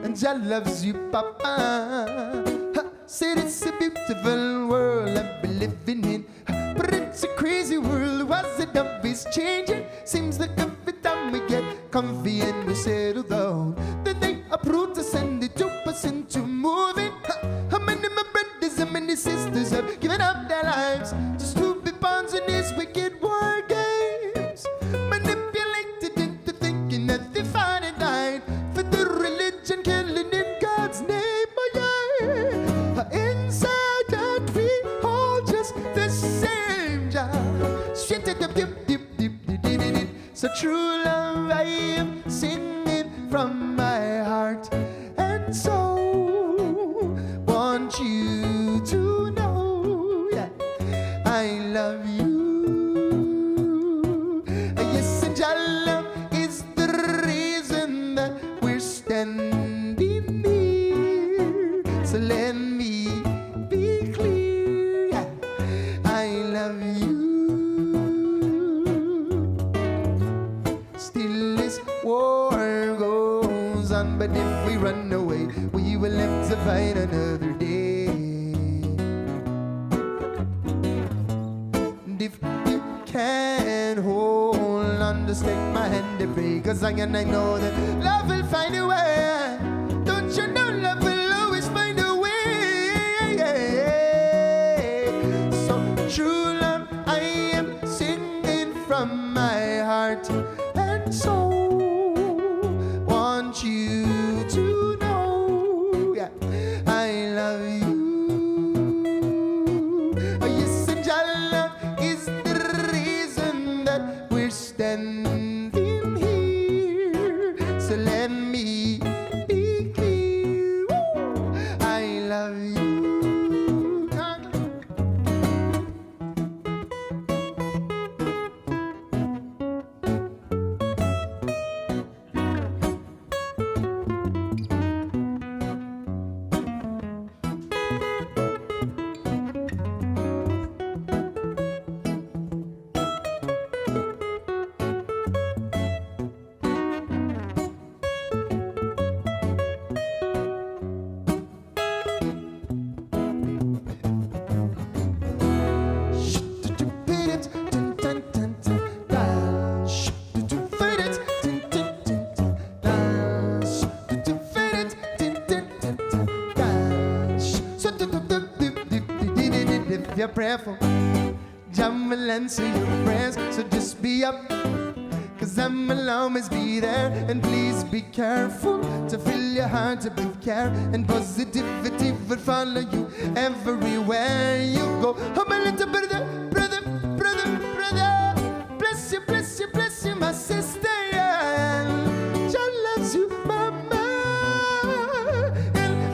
and Jah loves you, papa. Said it's a beautiful world I've been living in, but it's a crazy world. Was it always changing? Seems like every time we get comfy and we settle down, then they uproot us and they dope us into moving. How many my brothers and many sisters have given up their lives just to be pawns in these wicked war games, manipulated into thinking that they fought and died for the religion, killing in God's name. Oh yeah, inside that we all just the same job. So true love I am singing from my heart and soul. Want you to know, yeah, I love you. Yes, and your love is the reason that we're standing here. So let me be clear, yeah, I love you. Still this war goes on, but if we run away, we will have to fight another day. And if you can hold on, just take my hand and pray, 'cause I know that love will find a way. Don't you know love will always find a way? So true love I am singing from my heart and soul. Want you to know, yeah, I love you. Oh, yes, and your love is the reason that we're standing here. So let me be clear, woo, I love you. If you're prayerful, Jah will answer your prayers. So just be up, 'cause I will always be there. And please be careful to fill your heart up with care, and positivity will follow you everywhere you go. Oh, my little brother, brother, brother, brother, bless you, bless you, bless you, my sister. Yeah. Jah loves you, mama, and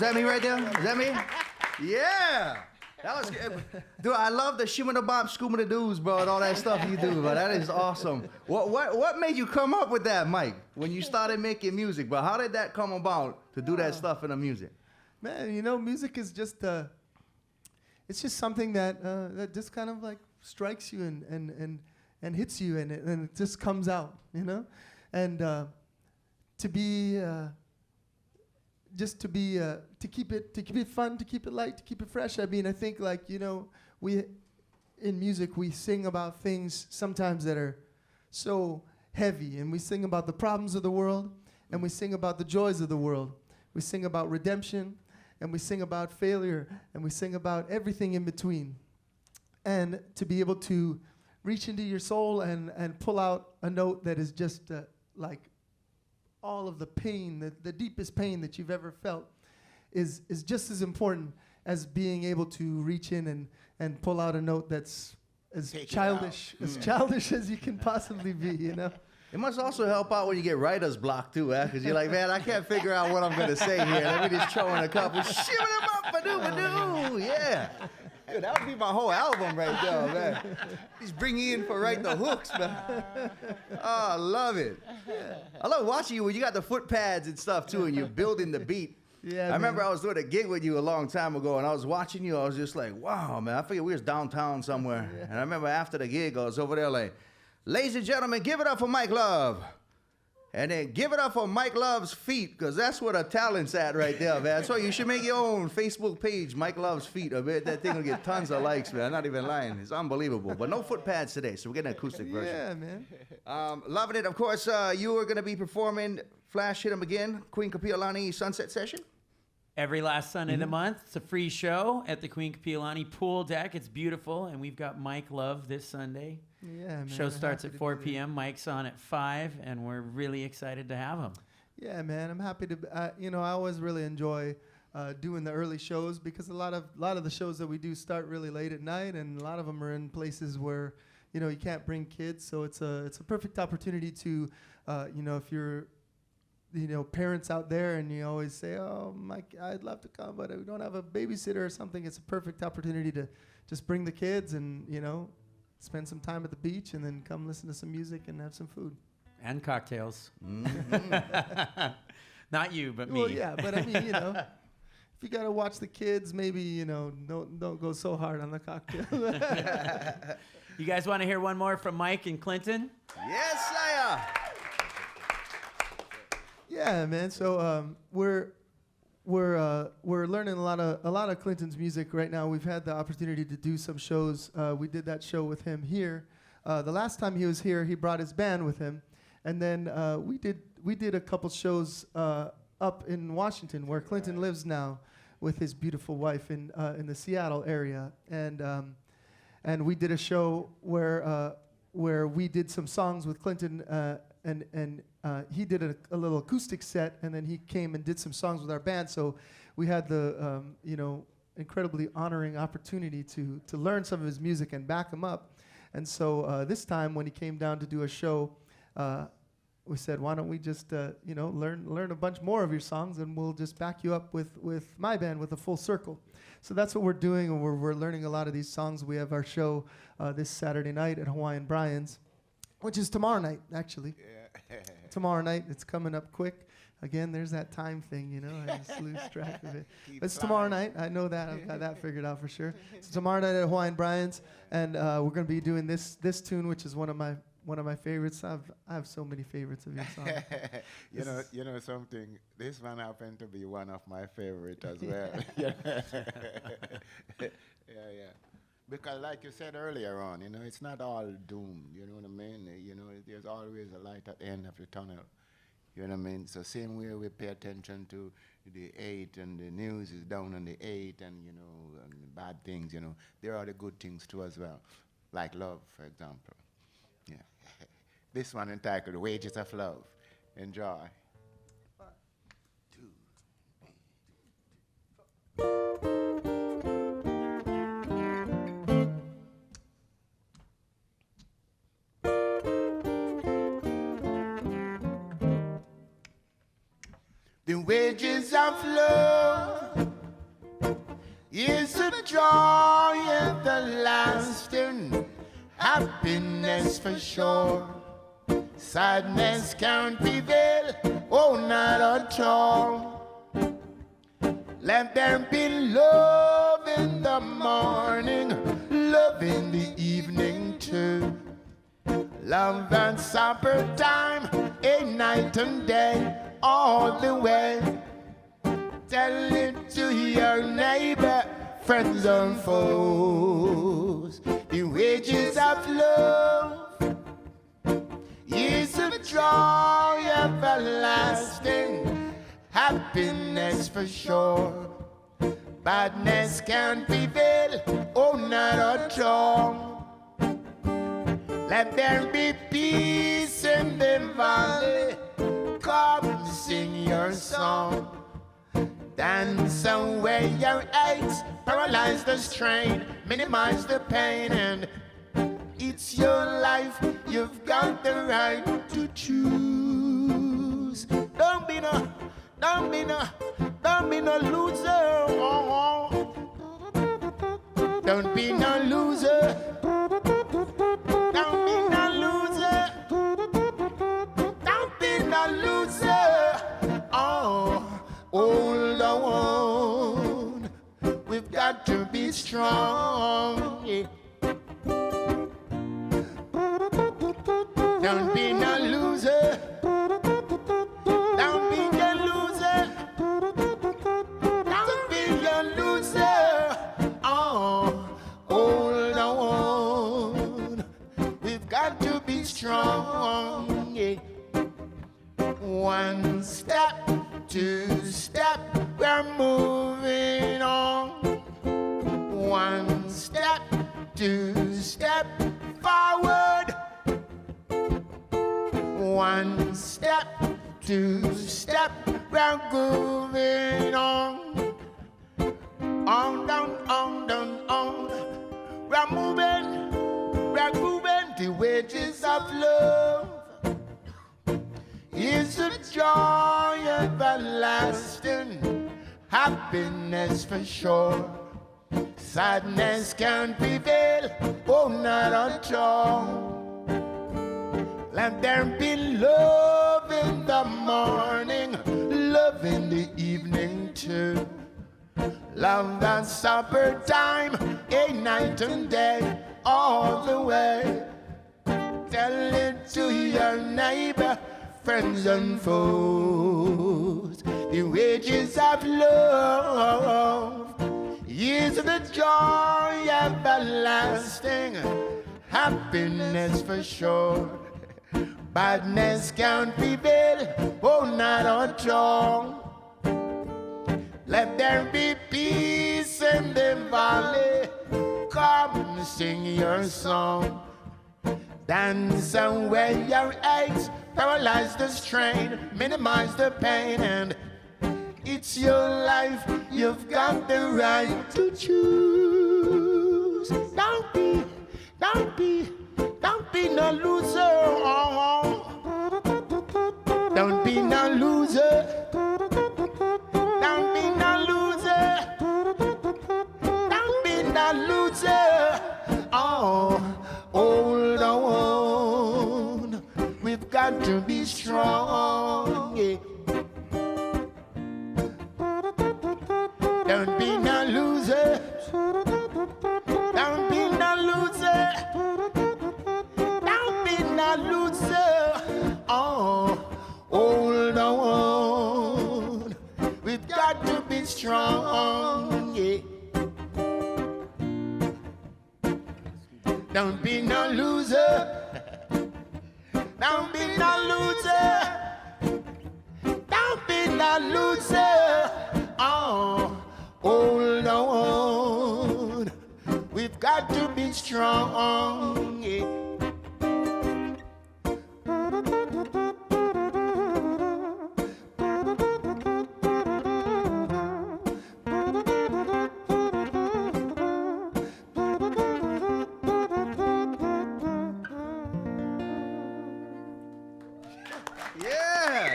Was that me right there? Is that me? Yeah. That was good. Dude, I love the shimmer the bop, scuba the doos, bro, and all that stuff you do, bro. That is awesome. What made you come up with that, Mike, when you started making music, bro? How did that come about to do that stuff in the music? Man, you know, music is just it's just something that that just kind of like strikes you and hits you, and it just comes out, you know, and to be just to keep it fun, to keep it light, to keep it fresh. I mean, I think, like, you know, we in music we sing about things sometimes that are so heavy, and we sing about the problems of the world, and we sing about the joys of the world. We sing about redemption, and we sing about failure, and we sing about everything in between. And to be able to reach into your soul and pull out a note that is just like all of the pain, the deepest pain that you've ever felt, is just as important as being able to reach in and pull out a note that's as childish as you can possibly be, you know? It must also help out when you get writer's block, too, because you're like, man, I can't figure out what I'm going to say here. Let me just throw in a couple. Shimmy-da-bop-ba-doo-ba-doo. Yeah. Dude, that would be my whole album right there, man. Just bring you in for the hooks, man. Oh, I love it. I love watching you when you got the foot pads and stuff, too, and you're building the beat. Yeah, I remember I was doing a gig with you a long time ago, and I was watching you. I was just like, wow, man. I figured we was downtown somewhere. Yeah. And I remember after the gig, I was over there like, ladies and gentlemen, give it up for Mike Love. And then give it up for Mike Love's Feet, because that's where the talent's at right there, man. So you should make your own Facebook page, Mike Love's Feet. I bet that thing will get tons of likes, man. I'm not even lying. It's unbelievable. But no foot pads today, so we're getting an acoustic version. Yeah, man. Loving it. Of course, you are going to be performing Flash Hit 'em Again, Queen Kapiolani Sunset Session. Every last Sunday of the month. It's a free show at the Queen Kapiolani pool deck. It's beautiful, and we've got Mike Love this Sunday. Yeah, man. Show starts at 4 p.m. Mike's on at 5, and we're really excited to have him. Yeah, man. I'm happy to. You know, I always really enjoy doing the early shows, because a lot of the shows that we do start really late at night, and a lot of them are in places where, you know, you can't bring kids. So it's a perfect opportunity to, you know, if you're, you know, parents out there and you always say, oh, Mike, I'd love to come, but we don't have a babysitter or something. It's a perfect opportunity to just bring the kids and, you know, spend some time at the beach and then come listen to some music and have some food. And cocktails. Mm-hmm. Not you, but me. Well, yeah, but I mean, you know, if you got to watch the kids, maybe, you know, don't go so hard on the cocktail. You guys want to hear one more from Mike and Clinton? Yes, sire. Yeah, man. So we're learning a lot of Clinton's music right now. We've had the opportunity to do some shows. We did that show with him here. The last time he was here, he brought his band with him, and then we did a couple shows up in Washington, where Clinton lives now, with his beautiful wife in the Seattle area, and we did a show where we did some songs with Clinton. And he did a little acoustic set, and then he came and did some songs with our band. So we had the you know, incredibly honoring opportunity to learn some of his music and back him up. And so this time when he came down to do a show, we said, why don't we just you know, learn a bunch more of your songs, and we'll just back you up with my band, with a full circle. So that's what we're doing, and we're learning a lot of these songs. We have our show this Saturday night at Hawaiian Brian's, which is tomorrow night, actually. Yeah. Tomorrow night. It's coming up quick. Again, there's that time thing, you know. I just lose track of it. It's tomorrow night. I know that. I've got that figured out for sure. So tomorrow night at Hawaiian Brian's, and we're going to be doing this tune, which is one of my favorites. I have so many favorites of your songs. you know something. This one happened to be one of my favorite as well. Yeah. Because like you said earlier on, you know, it's not all doom, you know what I mean? You know, there's always a light at the end of the tunnel, you know what I mean? So same way we pay attention to the 8 and the news is down on the 8 and, you know, and the bad things, you know, there are the good things too as well, like love, for example. Yeah. This one entitled Wages of Love. Enjoy. The wages of love is the joy and the lasting happiness for sure. Sadness can't prevail, oh, not at all. Let there be love in the morning, love in the evening too. Love at supper time, a night and day, all the way. Tell it to your neighbor, friends and foes. The wages of love is the joy everlasting, happiness for sure. Badness can't prevail, oh, not at all. Let there be peace in the valley. Come sing your song. Dance away your aches, paralyze the strain, minimize the pain, and it's your life, you've got the right to choose. Don't be no loser. Don't be no loser. Don't be no loser. Don't be no loser. Oh, hold on. We've got to be strong. Yeah. Don't be no loser. Don't be no loser. Don't be no loser. Oh, hold on. We've got to be strong. Yeah. One step, two step, we're moving on. One step, two step forward. One step, two step, we're moving on. On, down, on, down, on. We're moving, the wages of love is the joy everlasting, happiness for sure. Sadness can't prevail, oh, not at all. Let there be love in the morning, love in the evening too. Love at supper time, a night and day, all the way. Tell it to your neighbor, friends and foes. The wages of love is the joy everlasting, happiness for sure. Badness can't prevail, oh, not at all. Let there be peace in the valley. Come sing your song. Dance away your aches, paralyze the strain, minimize the pain, and it's your life, you've got the right to choose. Don't be no loser. Don't be no loser. Don't be no loser. Don't be no loser. Oh, hold on. We've got to be strong. Yeah. Don't be no loser. Don't be no loser. Don't be no loser. Oh, hold on. We've got to be strong. Yeah. Don't be no loser. Don't be no loser. Don't be no loser. Oh, hold on. We've got to be strong. Yeah.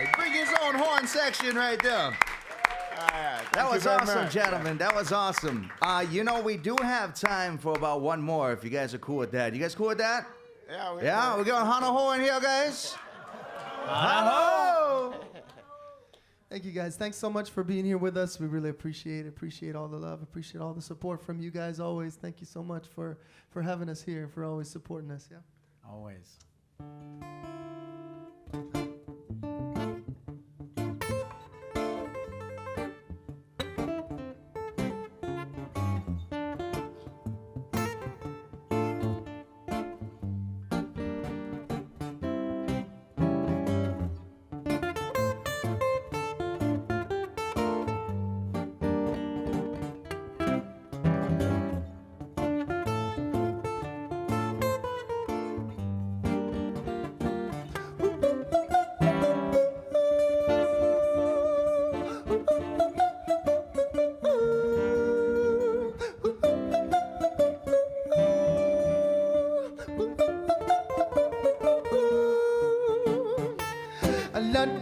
right. Bring his own horn section right there. That was awesome, gentlemen. That was awesome. You know, we do have time for about one more if you guys are cool with that. You guys cool with that? Yeah, we're going Hana-ho in here, guys. Hana-ho! Thank you, guys. Thanks so much for being here with us. We really appreciate it. Appreciate all the love. Appreciate all the support from you guys always. Thank you so much for having us here, for always supporting us. Yeah. Always.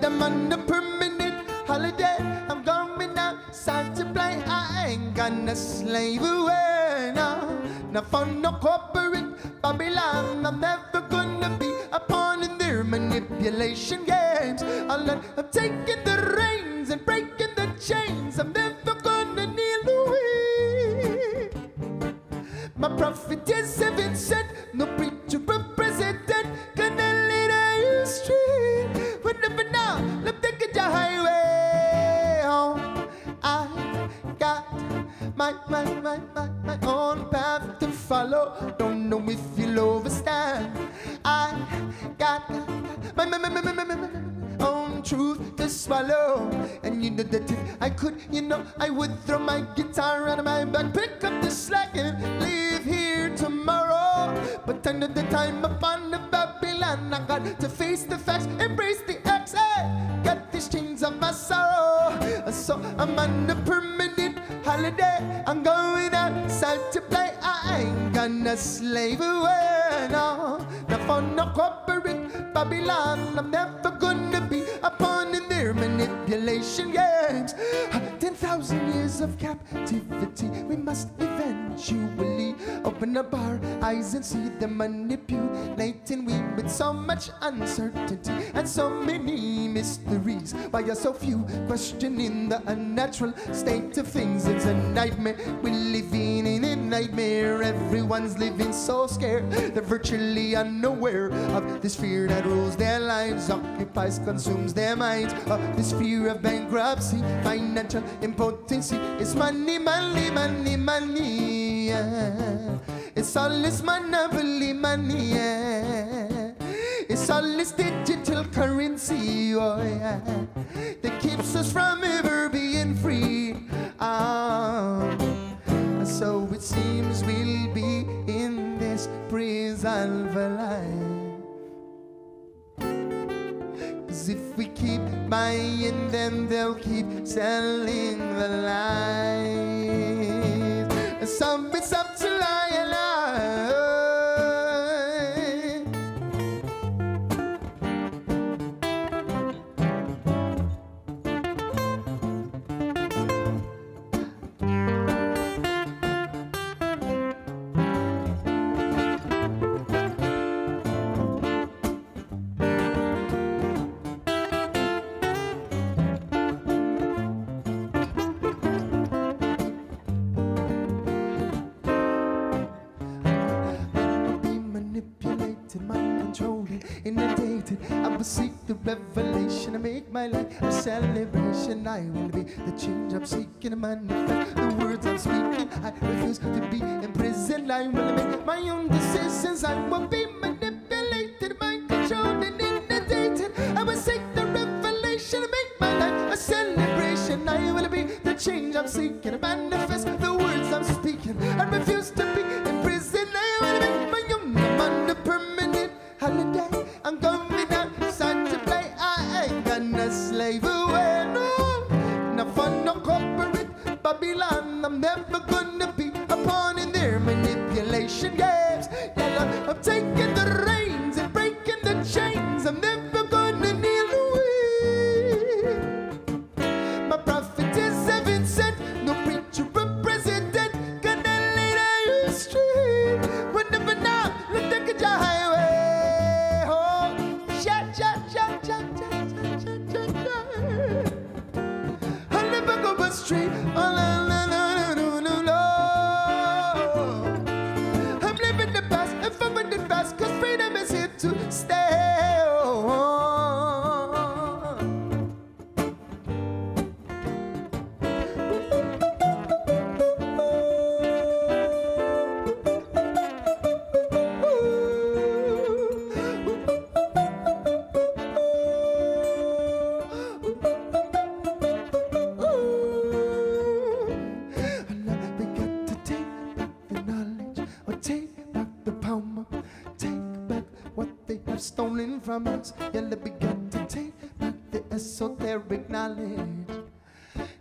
I'm on a permanent holiday. I'm going outside to play. I ain't gonna slave away. No, not for no corporate Babylon. I'm never gonna be a pawn in their manipulation games. I'm taking the reins and breaking the chains. I'm never gonna kneel away. My prophet is a Vincent, no preacher or president. Gonna lead you straight. Whenever now, let's take it the highway. Oh, I got my own path to follow. Don't know if you'll overstand. I got my own truth to swallow. And you know that if I could, I would throw my guitar out of my back, pick up the slack and leave here tomorrow. But under the time upon the Babylon, I got to face the facts, embrace the acts. I got these chains of my sorrow. So I'm on a permanent holiday. I'm going outside to play. I ain't gonna slave away. No, not for no corporate Babylon. I'm never gonna be a pawn in their manipulation games. 10,000 years of captivity. We must eventually open up our eyes and see them manipulating we with so much uncertainty and so many mysteries. Why are so few questioning the unnatural state of things? It's a nightmare. We're living in a nightmare. Everyone's living so scared. They're virtually unaware of this fear that rules their lives, occupies, consumes their minds. This fear of bankruptcy, financial impotency. It's money, money, money, money. Yeah. It's all this monopoly money. Yeah. It's all this digital currency. Oh yeah, that keeps us from ever being free. So it seems we'll be in this prison for life. 'Cause if we keep buying them, they'll keep selling the lies. Some it's up to lie and lie. I will seek the revelation and make my life a celebration. I will be the change I'm seeking and manifest the words I'm speaking. I refuse to be imprisoned. I will make my own decisions. I will be manipulated, mind controlled and inundated. I will seek the revelation and make my life a celebration. I will be the change I'm seeking and manifest the words I'm speaking. I refuse to be imprisoned. I will make my own. I'm on a permanent holiday. I'm going outside to play. I ain't gonna slave away. No, not for no corporate Babylon. I'm never gonna be a pawn in their manipulation games. Yeah, I'm taking the reins and breaking the chains. I'm never gonna kneel away. street. Oh, la, la, la, la, la, la. I'm living the past and forward the past, cause freedom is here to stay. Oh. We got to take back the knowledge, or take back the power, take back what they have stolen from us. Yeah, we got to take back the esoteric knowledge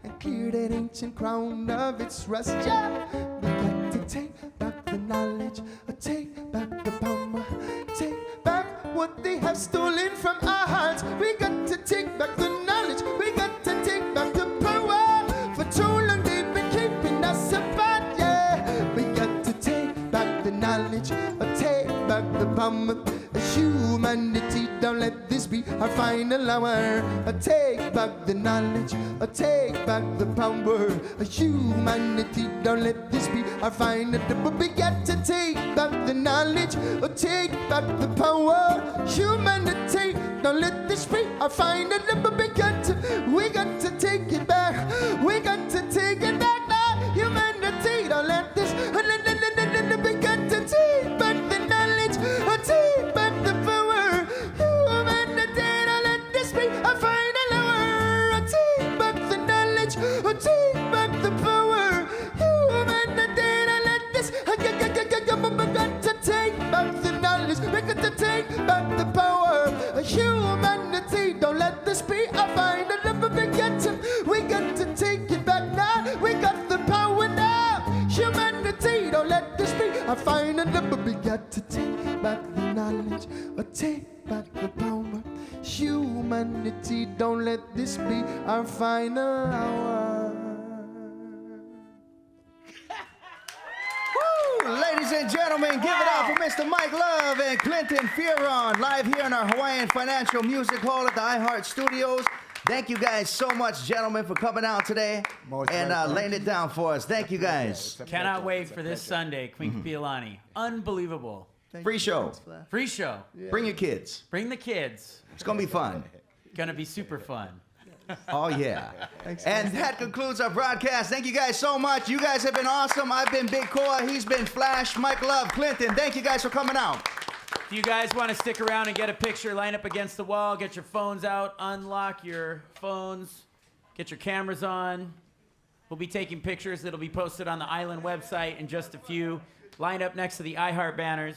and clear that ancient crown of its rust. Yeah, we got to take back the knowledge, or take back the power, take back what they have stolen from our hearts. We got to take back the knowledge, we got to take back the power. For too long they've been keeping us apart. Yeah, we got to take back the knowledge, or take back the power. Humanity, don't let this be our final hour. Take back the knowledge, take back the power. Humanity, don't let this be our final. But we got to take back the knowledge, take back the power. Humanity, don't let this be our final. But we got to take it back. We got to take it back now. Humanity, don't let this. We got to take back the knowledge, take back the power. Humanity, don't let this be our final hour. Take back the knowledge, take back the power. Humanity, don't let this. We got to take back the knowledge. We got to take back the power. Humanity, don't let this be our final hour. We got to take it back now. We got the power now. Humanity, don't let this be our final number. We got to take back the knowledge, take back the power. Humanity, don't let this be our final hour. Woo! Ladies and gentlemen, give it up for Mr. Mike Love and Clinton Fearon, live here in our Hawaiian Financial Music Hall at the iHeart Studios. Thank you guys so much, gentlemen, for coming out today and laying it down for us. Thank you guys. Cannot wait for this Sunday, Queen Pialani. Unbelievable. Free show. Free show. Yeah. Bring your kids. Bring the kids. It's going to be fun. Gonna be super fun. Oh, yeah. Thanks, And that concludes our broadcast. Thank you guys so much. You guys have been awesome. I've been Big Koa. He's been Flash. Mike Love, Clinton. Thank you guys for coming out. If you guys want to stick around and get a picture, line up against the wall, get your phones out, unlock your phones, get your cameras on. We'll be taking pictures that'll be posted on the Island website in just a few. Line up next to the iHeart banners.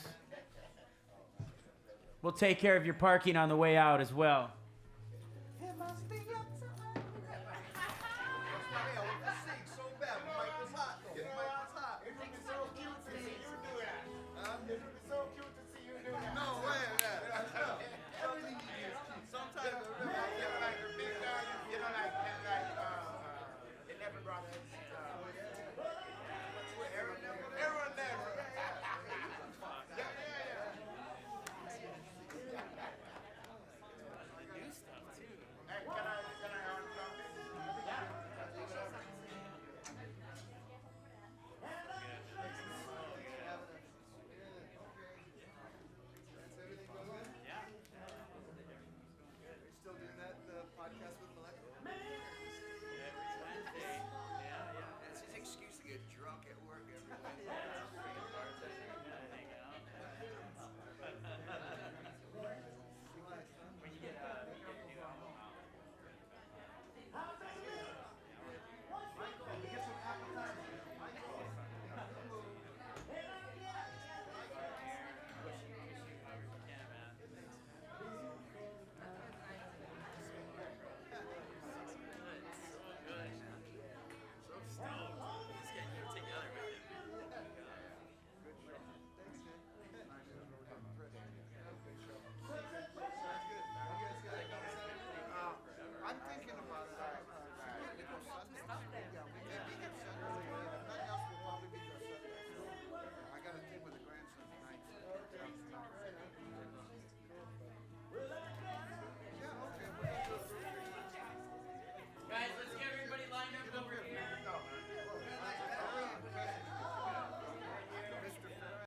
We'll take care of your parking on the way out as well. That's his excuse to get drunk at